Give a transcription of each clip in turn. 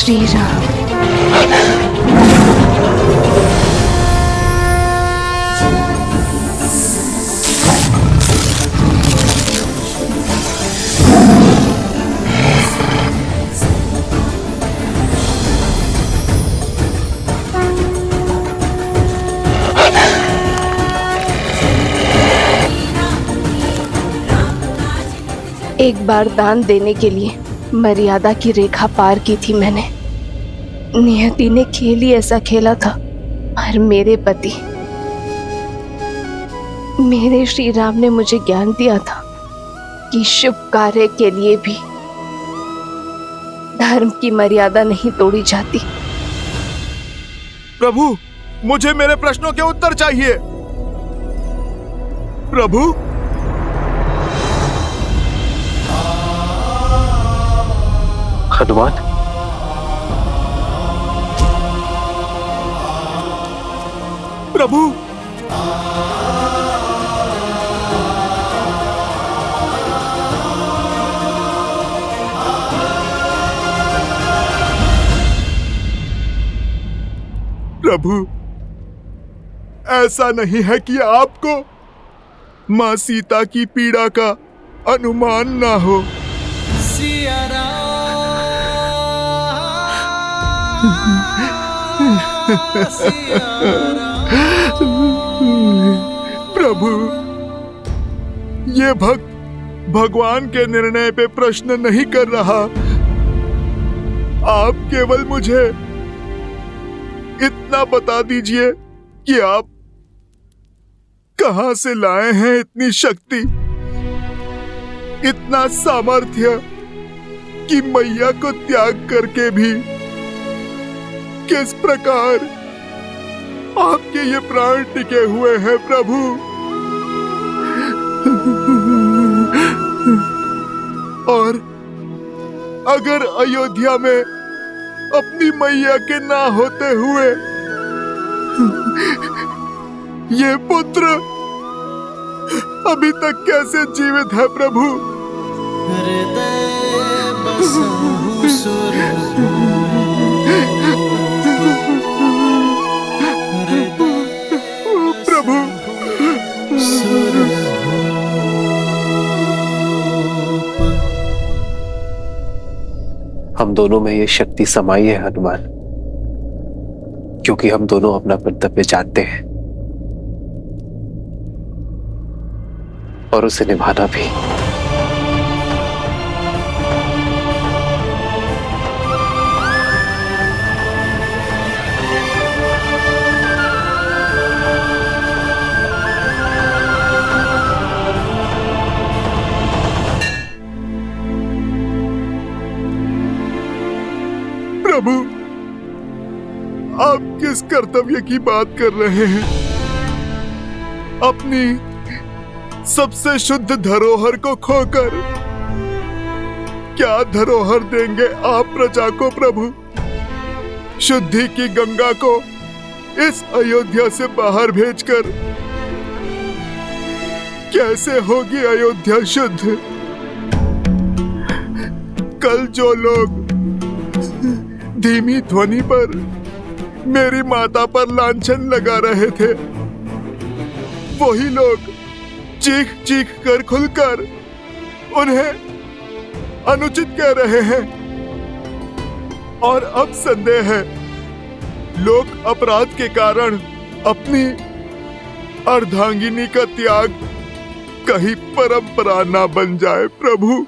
श्री राम। एक बार दान देने के लिए मर्यादा की रेखा पार की थी मैंने। नियति ने खेल ही ऐसा खेला था, पर मेरे पति, मेरे श्री राम ने मुझे ज्ञान दिया था कि शुभ कार्य के लिए भी धर्म की मर्यादा नहीं तोड़ी जाती। प्रभु, मुझे मेरे प्रश्नों के उत्तर चाहिए। प्रभु, हनुमान, प्रभु, प्रभु, ऐसा नहीं है कि आपको मां सीता की पीड़ा का अनुमान ना हो। प्रभु, ये भक्त भगवान के निर्णय पे प्रश्न नहीं कर रहा। आप केवल मुझे इतना बता दीजिए कि आप कहां से लाए हैं इतनी शक्ति, इतना सामर्थ्य कि मैया को त्याग करके भी किस प्रकार आपके ये प्राण टिके हुए हैं प्रभु। और अगर अयोध्या में अपनी मैया के ना होते हुए ये पुत्र अभी तक कैसे जीवित है प्रभु? प्रभु, हम दोनों में ये शक्ति समाई है हनुमान, क्योंकि हम दोनों अपना कर्तव्य जानते हैं और उसे निभाना भी। प्रभु, आप किस कर्तव्य की बात कर रहे हैं? अपनी सबसे शुद्ध धरोहर को खोकर क्या धरोहर देंगे आप प्रजा को प्रभु? शुद्धि की गंगा को इस अयोध्या से बाहर भेजकर कैसे होगी अयोध्या शुद्ध? कल जो लोग धीमी ध्वनि पर मेरी माता पर लांछन लगा रहे थे, वही लोग चीख चीख कर खुलकर उन्हें अनुचित कह रहे हैं। और अब संदेह है, लोग अपराध के कारण अपनी अर्धांगिनी का त्याग कहीं परंपरा ना बन जाए प्रभु।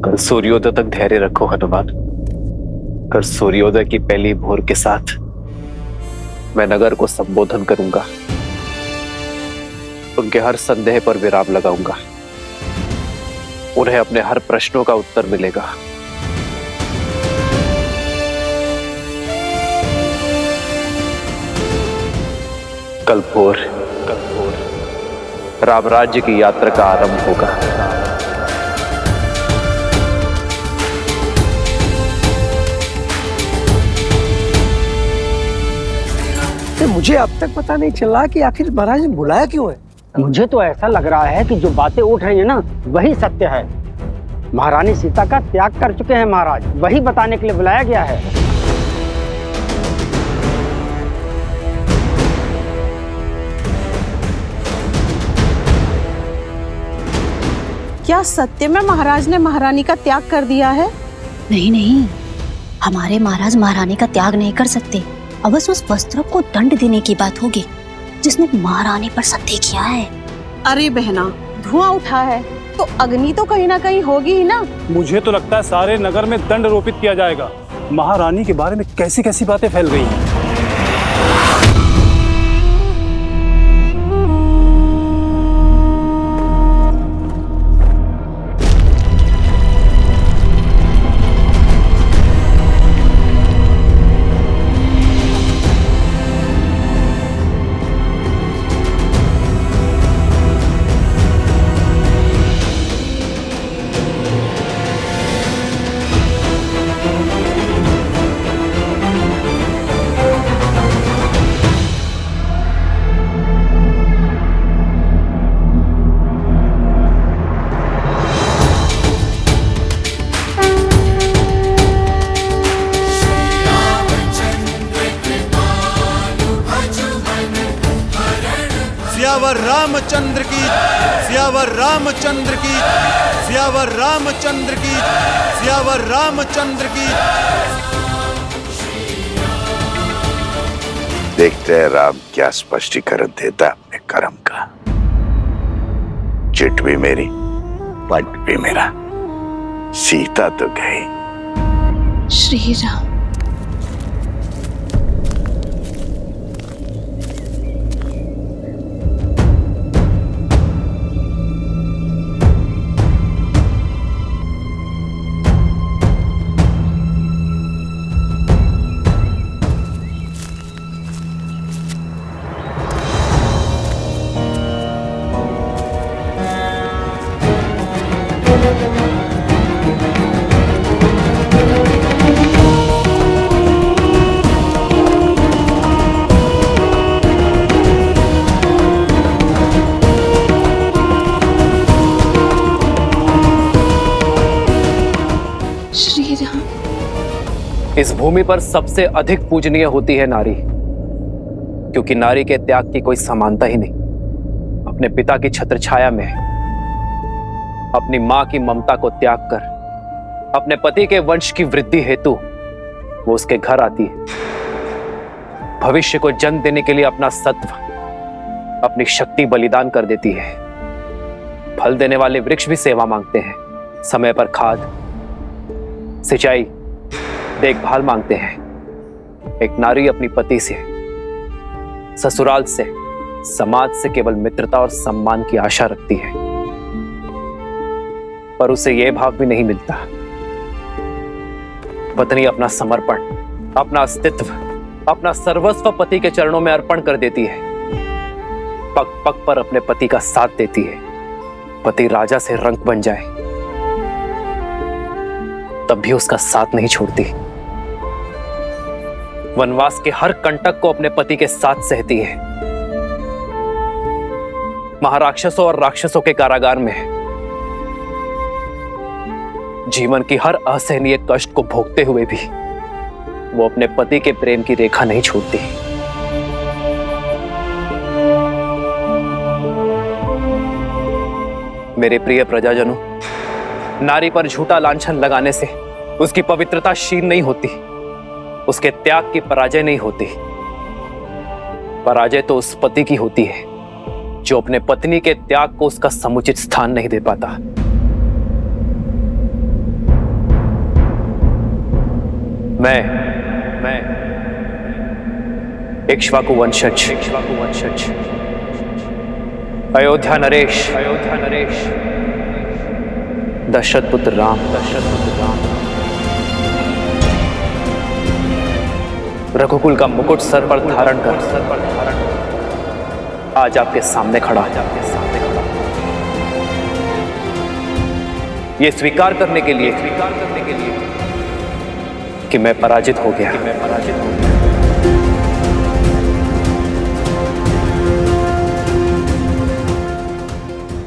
कल सूर्योदय तक धैर्य रखो हनुमान। कल सूर्योदय की पहली भोर के साथ मैं नगर को संबोधन करूंगा, उनके हर संदेह पर विराम लगाऊंगा, उन्हें अपने हर प्रश्नों का उत्तर मिलेगा। कल भोर राम राज्य की यात्रा का आरंभ होगा। मुझे अब तक पता नहीं चला कि आखिर महाराज ने बुलाया क्यों है। मुझे तो ऐसा लग रहा है कि जो बातें उठ रही है ना वही सत्य है। महारानी सीता का त्याग कर चुके हैं महाराज, वही बताने के लिए बुलाया गया है। क्या सत्य में महाराज ने महारानी का त्याग कर दिया है? नहीं नहीं, हमारे महाराज महारानी का त्याग नहीं कर सकते। अवश्य उस वस्त्र को दंड देने की बात होगी जिसने महारानी पर सत्य किया है। अरे बहना, धुआं उठा है तो अग्नि तो कहीं ना कहीं होगी ही ना। मुझे तो लगता है सारे नगर में दंड रोपित किया जाएगा। महारानी के बारे में कैसी कैसी बातें फैल गई हैं। सियावर रामचंद्र की, सियावर रामचंद्र की, सियावर रामचंद्र की, सियावर रामचंद्र की। देखते हैं राम क्या स्पष्टीकरण देता अपने कर्म का। चिट भी मेरी, पट भी मेरा, सीता तो गई। श्री राम। इस भूमि पर सबसे अधिक पूजनीय होती है नारी, क्योंकि नारी के त्याग की कोई समानता ही नहीं। अपने पिता की छत्रछाया में अपनी मां की ममता को त्याग कर अपने पति के वंश की वृद्धि हेतु वो उसके घर आती है। भविष्य को जन्म देने के लिए अपना सत्व, अपनी शक्ति बलिदान कर देती है। फल देने वाले वृक्ष भी सेवा मांगते हैं, समय पर खाद, सिंचाई, देखभाल मांगते हैं। एक नारी अपनी पति से, ससुराल से, समाज से केवल मित्रता और सम्मान की आशा रखती है, पर उसे यह भाव भी नहीं मिलता। पत्नी अपना समर्पण, अपना अस्तित्व, अपना सर्वस्व पति के चरणों में अर्पण कर देती है। पग पग पर अपने पति का साथ देती है। पति राजा से रंक बन जाए तब भी उसका साथ नहीं छोड़ती। वनवास के हर कंटक को अपने पति के साथ सहती है। महाराक्षसों और राक्षसों के कारागार में जीवन की हर असहनीय कष्ट को भोगते हुए भी वो अपने पति के प्रेम की रेखा नहीं छोड़ती। मेरे प्रिय प्रजाजनों, नारी पर झूठा लांछन लगाने से उसकी पवित्रता क्षीण नहीं होती, उसके त्याग की पराजय नहीं होती। पराजय तो उस पति की होती है जो अपने पत्नी के त्याग को उसका समुचित स्थान नहीं दे पाता। मैं इक्ष्वाकु वंशज अयोध्या नरेश दशरथ पुत्र राम रघुकुल का मुकुट सर पर धारण कर आज आपके सामने खड़ा ये स्वीकार करने के लिए कि मैं पराजित हो गया।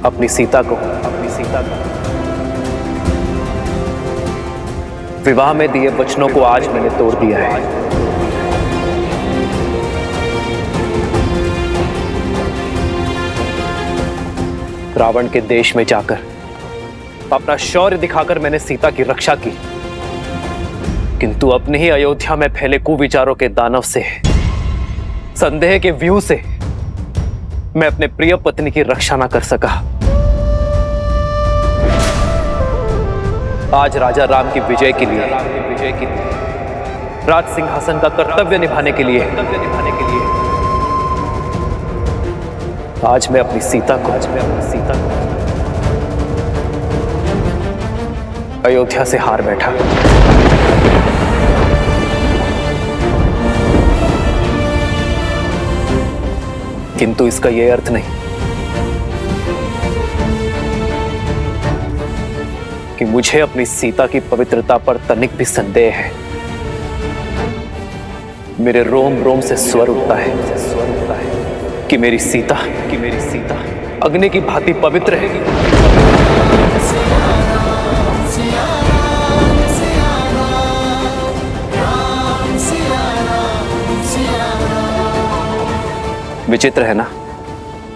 अपनी सीता को विवाह में दिए वचनों को आज मैंने तोड़ दिया है। रावण के देश में जाकर अपना शौर्य दिखाकर मैंने सीता की रक्षा की, किंतु अपने ही अयोध्या में फैले कुविचारों के दानव से, संदेह के व्यू से मैं अपने प्रिय पत्नी की रक्षा न कर सका। आज राजा राम की विजय के लिए राज सिंहासन का कर्तव्य निभाने के लिए आज मैं अपनी सीता को अयोध्या से हार बैठा। किंतु इसका यह अर्थ नहीं कि मुझे अपनी सीता की पवित्रता पर तनिक भी संदेह है। मेरे रोम रोम से स्वर उठता है कि मेरी सीता अग्नि की भांति पवित्र है। विचित्र है ना,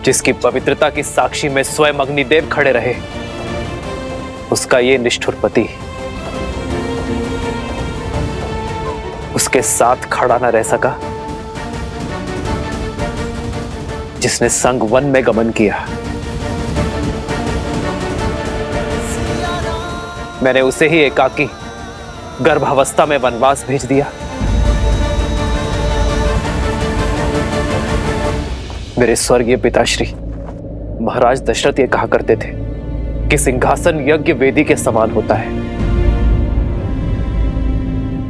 जिसकी पवित्रता की साक्षी में स्वयं अग्निदेव खड़े रहे, उसका ये निष्ठुर पति उसके साथ खड़ा न रह सका, जिसने संग वन में गमन किया। मैंने उसे ही एकाकी गर्भावस्था में वनवास भेज दिया। मेरे स्वर्गीय पिताश्री महाराज दशरथ ये कहा करते थे कि सिंहासन यज्ञ वेदी के समान होता है,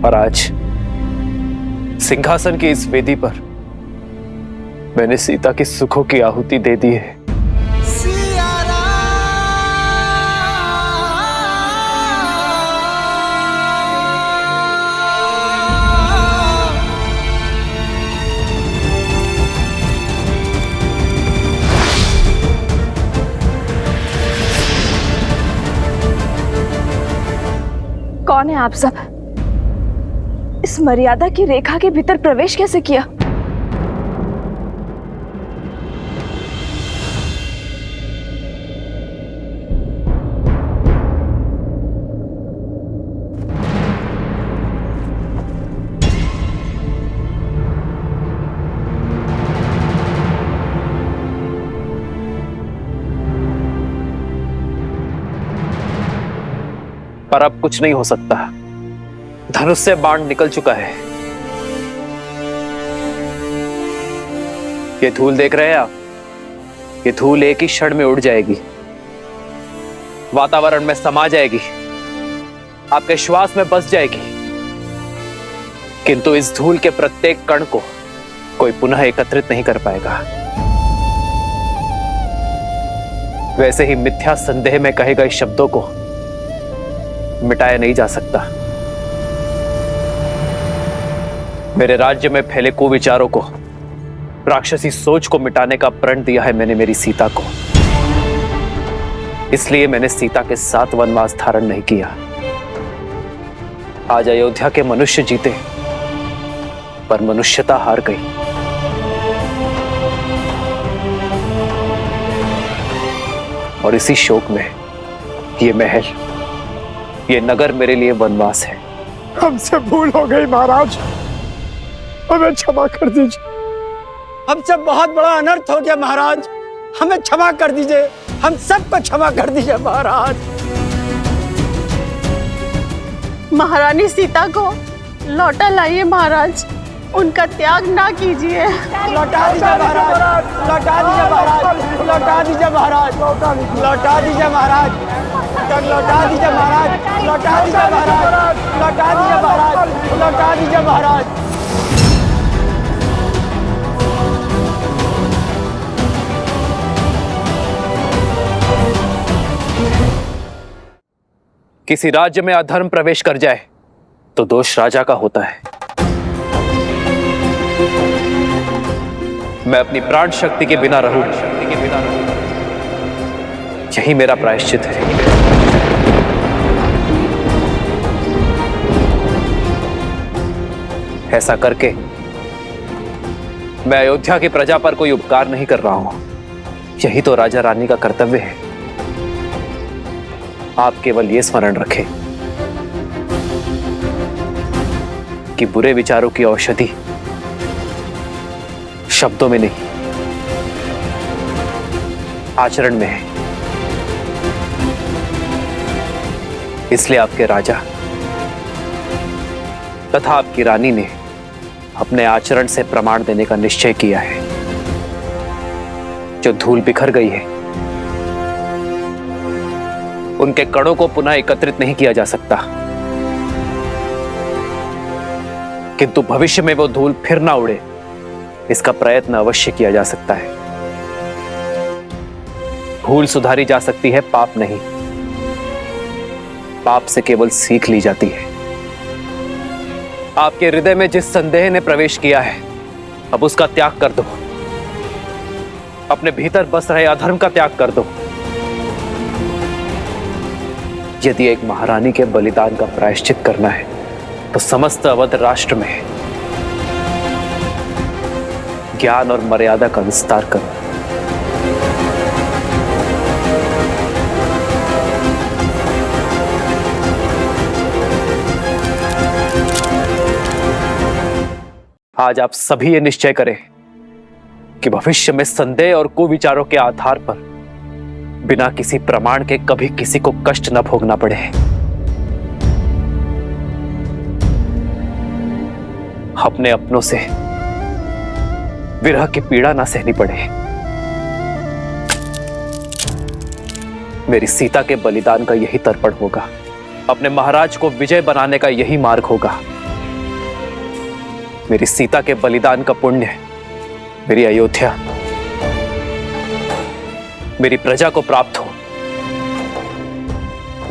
और आज सिंहासन की इस वेदी पर मैंने सीता की सुखों की आहुति दे दी है। कौन है आप सब? इस मर्यादा की रेखा के भीतर प्रवेश कैसे किया? पर अब कुछ नहीं हो सकता। धनुष से बाण निकल चुका है। ये धूल देख रहे हैं आप? ये धूल एक ही क्षण में उड़ जाएगी, वातावरण में समा जाएगी, आपके श्वास में बस जाएगी। किंतु इस धूल के प्रत्येक कण को कोई पुनः एकत्रित नहीं कर पाएगा। वैसे ही मिथ्या संदेह में कहे गए शब्दों को मिटाया नहीं जा सकता। मेरे राज्य में फैले कुविचारों को, राक्षसी सोच को मिटाने का प्रण दिया है मैंने मेरी सीता को। इसलिए मैंने सीता के साथ वनवास धारण नहीं किया। आज अयोध्या के मनुष्य जीते, पर मनुष्यता हार गई। और इसी शोक में ये महल, ये नगर मेरे लिए वनवास है। हमसे भूल हो गई महाराज, हमें क्षमा कर दीजिए। हमसे बहुत बड़ा अनर्थ हो गया महाराज, हमें क्षमा कर दीजिए, हम सबको क्षमा कर दीजिए महाराज। महारानी सीता को लौटा लाइए महाराज, उनका त्याग ना कीजिए। लौटा दीजिए महाराज, लौटा दीजिए महाराज, लौटा दीजिए महाराज, लौटा दीजिए महाराज, लौटा दीजिए महाराज, लौटा दीजिए महाराज, लौटा दीजिए महाराज, लौटा दीजिए महाराज। किसी राज्य में अधर्म प्रवेश कर जाए तो दोष राजा का होता है। मैं अपनी प्राण शक्ति के बिना रहूं यही मेरा प्रायश्चित है। ऐसा करके मैं अयोध्या की प्रजा पर कोई उपकार नहीं कर रहा हूं। यही तो राजा रानी का कर्तव्य है। आप केवल यह स्मरण रखें कि बुरे विचारों की औषधि शब्दों में नहीं, आचरण में है। इसलिए आपके राजा तथा आपकी रानी ने अपने आचरण से प्रमाण देने का निश्चय किया है। जो धूल बिखर गई है, उनके कणों को पुनः एकत्रित नहीं किया जा सकता, किंतु भविष्य में वो धूल फिर ना उड़े, इसका प्रयत्न अवश्य किया जा सकता है। भूल सुधारी जा सकती है, पाप नहीं। पाप से केवल सीख ली जाती है। आपके हृदय में जिस संदेह ने प्रवेश किया है, अब उसका त्याग कर दो। अपने भीतर बस रहे अधर्म का त्याग कर दो। यदि एक महारानी के बलिदान का प्रायश्चित करना है, तो समस्त अवध राष्ट्र में ज्ञान और मर्यादा का विस्तार करो। आज आप सभी ये निश्चय करें कि भविष्य में संदेह और कुविचारों के आधार पर बिना किसी प्रमाण के कभी किसी को कष्ट न भोगना पड़े। अपने अपनों से विरह की पीड़ा ना सहनी पड़े। मेरी सीता के बलिदान का यही तर्पण होगा। अपने महाराज को विजय बनाने का यही मार्ग होगा। मेरी सीता के बलिदान का पुण्य मेरी अयोध्या, मेरी प्रजा को प्राप्त हो।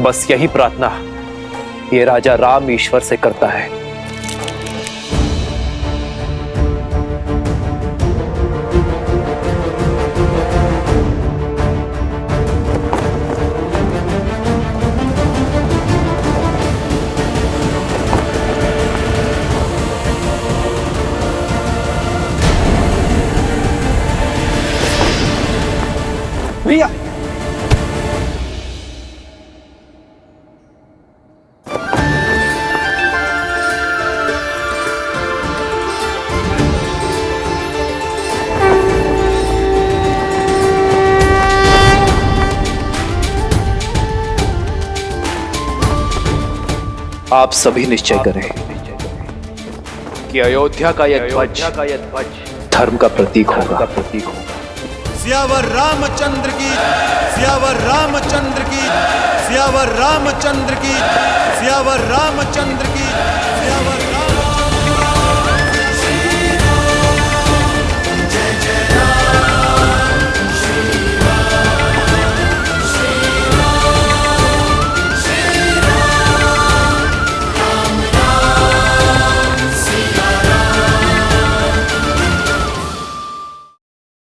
बस यही प्रार्थना ये राजा राम ईश्वर से करता है। भैया आप सभी निश्चय करें कि अयोध्या का यह ध्वज धर्म का प्रतीक होगा। सियावर रामचंद्र की, सियावर रामचंद्र की, सियावर रामचंद्र की, सियावर रामचंद्र की, सियावर